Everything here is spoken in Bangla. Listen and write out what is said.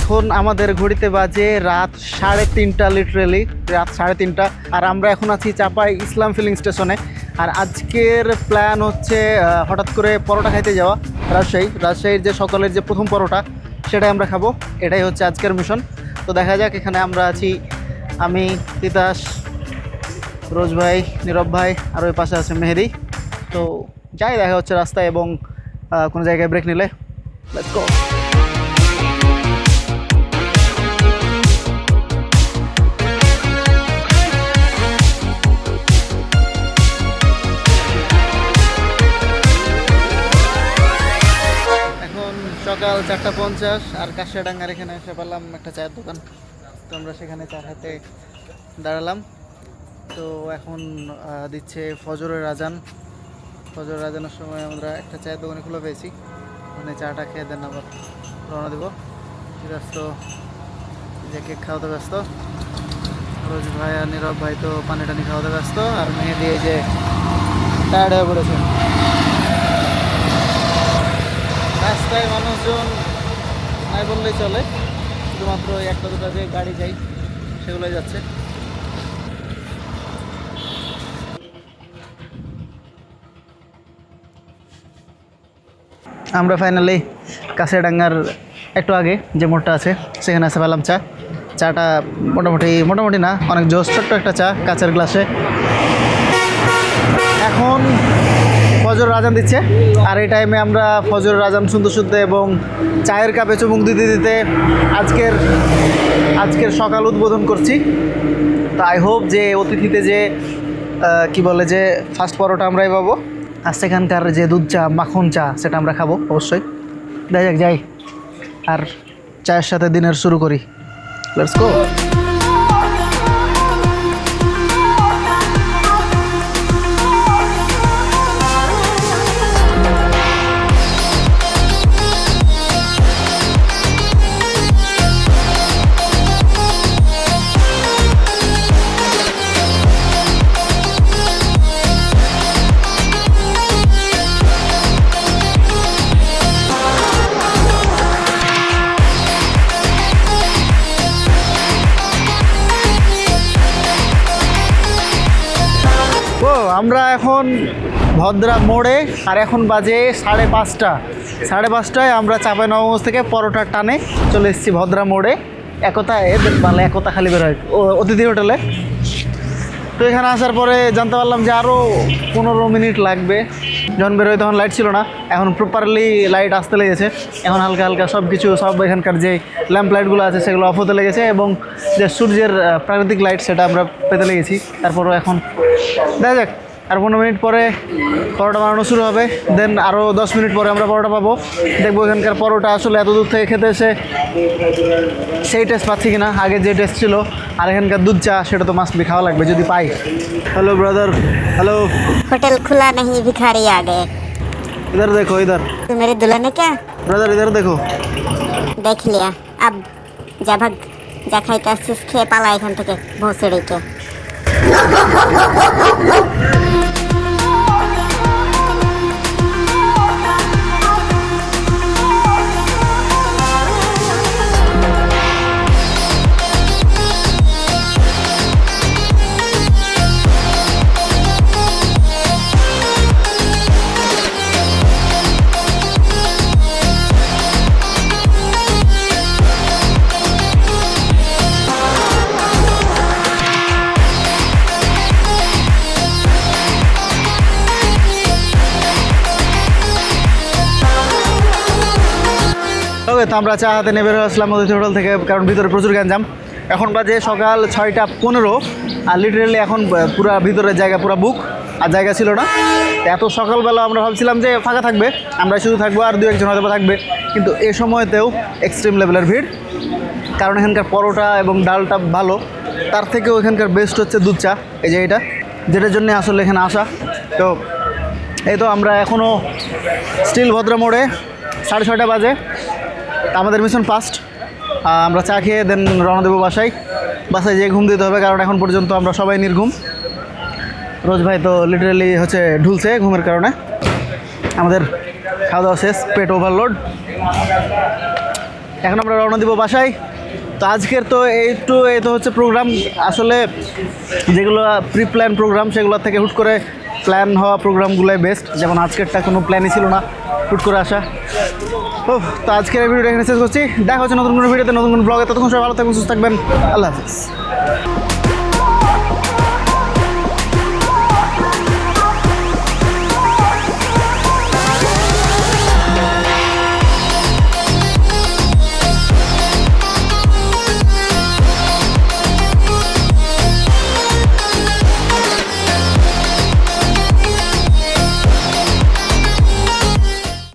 এখন আমাদের ঘড়িতে বাজে রাত 3:30, লিটারেলি রাত 3:30। আর আমরা এখন আছি চাপাই ইসলাম ফিলিং স্টেশনে। আর আজকের প্ল্যান হচ্ছে হঠাৎ করে পরোটা খাইতে যাওয়া রাজশাহীর যে সকালের যে প্রথম পরোটা সেটাই আমরা খাবো। এটাই হচ্ছে আজকের মিশন। তো দেখা যাক। এখানে আমরা আছি, আমি, তিতাস, রোজ ভাই, নীরব ভাই, আর ওই পাশে আছে মেহেদি। তো যাই, দেখা হচ্ছে রাস্তায় এবং কোনো জায়গায় ব্রেক নিলে। Let's go. সকাল 4:50 আর কাশিয়াডাঙ্গার এখানে এসে পেলাম একটা চায়ের দোকান। তো আমরা সেখানে চার হাতে দাঁড়ালাম। তো এখন দিচ্ছে ফজরের আজান। ফজরের আজানের সময় আমরা একটা চায়ের দোকানে খুলে পেয়েছি, মানে চাটা খেয়ে দেন আবার রওনা দেবো। ব্যস্ত যে কেক খাওয়াতে ব্যস্ত, রোজ ভাই আর নীরব ভাই তো পানি টানি খাওয়াতে ব্যস্ত, আর মেয়ে দিয়ে যে টায়ার্ড হয়ে পড়েছে। রাস্তায় মানুষজন নাই বললেই চলে, শুধুমাত্র একটা দুটা যে গাড়ি যাই সেগুলোই যাচ্ছে। আমরা ফাইনালি কাশিয়াডাঙ্গার একটু আগে যে মোড়টা আছে সেখানে এসে পেলাম চাটা মোটামুটি না, অনেক জোস, ছোট্ট একটা চা কাঁচের গ্লাসে। এখন ফজর আজান দিচ্ছে, আর এই টাইমে আমরা ফজর আজান শুনতে এবং চায়ের কাপে চুমুক দিতে আজকের সকাল উদ্বোধন করছি। তো আই হোপ যে অতিথিতে যে কি বলে যে ফার্স্ট পরোটা আমরাই পাবো, আর সেখানকার যে দুধ চা, মাখন চা, সেটা আমরা খাবো অবশ্যই। দেখা যাক, যাই আর চায়ের সাথে দিনের শুরু করি। Let's go. আমরা এখন ভদ্রা মোড়ে, আর এখন বাজে 5:30। আমরা চাঁপাইনবাবগঞ্জ থেকে পরোটার টানে চলে এসেছি ভদ্রা মোড়ে। একতা খালি বের হয় অতিথি হোটেলে। তো এখানে আসার পরে জানতে পারলাম যে আরও 15 মিনিট লাগবে। যখন বের হয় তখন লাইট ছিল না, এখন প্রপারলি লাইট আসতে লেগেছে। এখন হালকা হালকা সব এখানকার যে ল্যাম্প লাইটগুলো আছে সেগুলো অফ হতে লেগেছে, এবং যে সূর্যের প্রাকৃতিক লাইট সেটা আমরা পেতে লেগেছি। তারপরও এখন দেখা যাক, আর 15 মিনিট পরে পরোটা বানানো শুরু হবে। দেন আরও 10 মিনিট পরে আমরা পরোটা পাবো। দেখবো এখানকার পরোটা আসলে এত দূর থেকে খেতে এসে সেই টেস্ট পাচ্ছি কিনা, আগে যে টেস্ট ছিল। আর এখানকার দুধ চা সেটা তো মাস্ট বি খাওয়া লাগবে যদি পাই। Hello brother, hello. होटल खुला नहीं, भिखारी आ गए। इधर देखो, इधर। तू मेरी दुल्हन है क्या? ब्रदर इधर देखो। देख लिया, अब जा भग, जा खाइते आसिस, खेয়ে পালা এখান থেকে ভোসড়িকে। তো আমরা চা হাতে নেমে আসলাম অতিথি হোটেল থেকে, কারণ ভিতরে প্রচুর গ্যাঞ্জাম। এখন বাজে সকাল 6:15, আর লিটারেলি এখন পুরো ভিতরের জায়গা পুরো বুক, আর জায়গা ছিল না। এত সকালবেলা আমরা ভাবছিলাম যে ফাঁকা থাকবে, আমরা শুধু থাকবো আর 2-1 হয়তো থাকবে, কিন্তু এ সময়তেও এক্সট্রিম লেভেলের ভিড়। কারণ এখানকার পরোটা এবং ডালটা ভালো, তার থেকেও এখানকার বেস্ট হচ্ছে দুধ চা, এই যে এটা, যেটার জন্য আসলে এখানে আসা। তো এই তো আমরা এখনও স্টিল ভদ্রা মোড়ে, 6:30 বাজে। আমাদের মিশন ফার্স্ট, আমরা চা খেয়ে দেন রওনা দেবো বাসায় যেয়ে ঘুম দিতে হবে, কারণ এখন পর্যন্ত আমরা সবাই নির্ঘুম। রোজ ভাই তো লিটারেলি হচ্ছে ঢুলছে ঘুমের কারণে। আমাদের খাওয়া দাওয়া শেষ, পেট ওভারলোড। এখন আমরা রওনা দিব বাসায়। তো আজকের তো এই তো হচ্ছে প্রোগ্রাম। আসলে যেগুলো প্রি প্ল্যান প্রোগ্রাম সেগুলো থেকে হুট করে প্ল্যান হওয়া প্রোগ্রামগুলোই বেস্ট। যেমন আজকেরটা কোনো প্ল্যানই ছিল না, হুট করে আসা। ও তো আজকের এই ভিডিওটা এখানে শেষ করছি। দেখা হচ্ছে নতুন কোনো ভিডিওতে, নতুন কোনো ব্লগে। ততক্ষণ সবাই ভালো থাকবেন, সুস্থ থাকবেন। আল্লাহ হাফিজ।